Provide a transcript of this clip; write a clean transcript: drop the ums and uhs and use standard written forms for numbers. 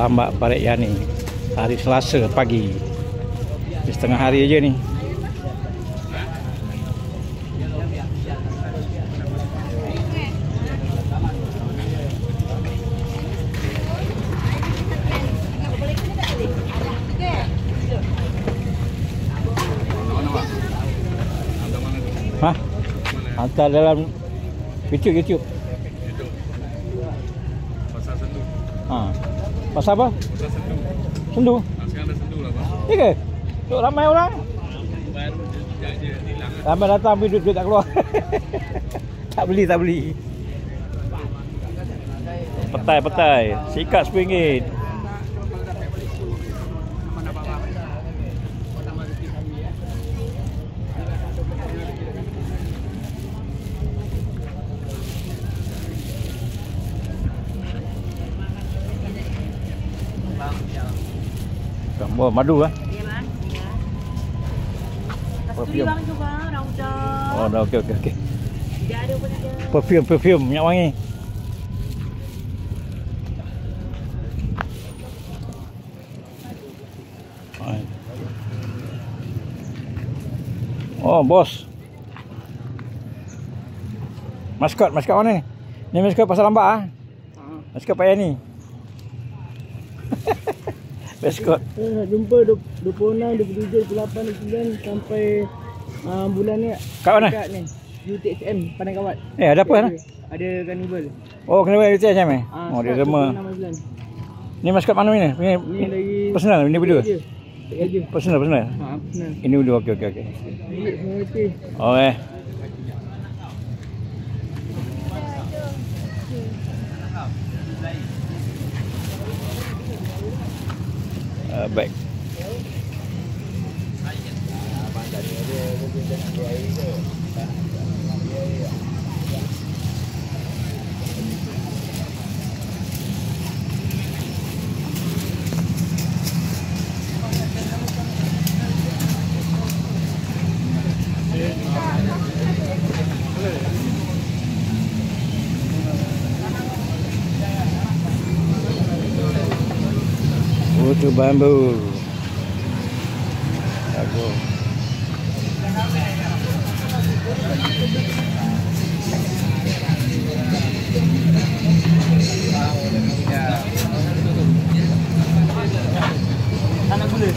Tambak Parit Yani hari Selasa pagi. Setengah hari aja ni. Hah? Hantar dalam YouTube. Pasal sendu. Ha. Pasal apa? Pasal sendu. Sendu. Sekarang ada sendu lah, Pak. Ya ke? Tok ramai orang. Baru je hilang. Ramai datang tapi duit tak keluar. tak beli. Petai. Sikat RM10. Oh, madu lah. Ya, Bang. Ya. Perfume. Bang juga, dah udah. Oh, dah okey. Tidak ada pun ada. Perfume minyak wangi. Oh, bos. Maskot mana ni? Ni maskot pasal lambat ah. Maskot payah ni. Maskot. Jumpa 26, 27, 28, 29 sampai bulan ni. Kat mana? Dekat ni. UTHM Padang Kawat. Ada apa lah? Ada karnival. Oh, kena bayar UTHM eh? Oh, dia sama. Ni maskot mana ni? Ni lagi Personal, ini berdua. je. Personal. Personal. Ini berdua, okey. Okey. Baik. Putu bambu. Bagus. Anak gula.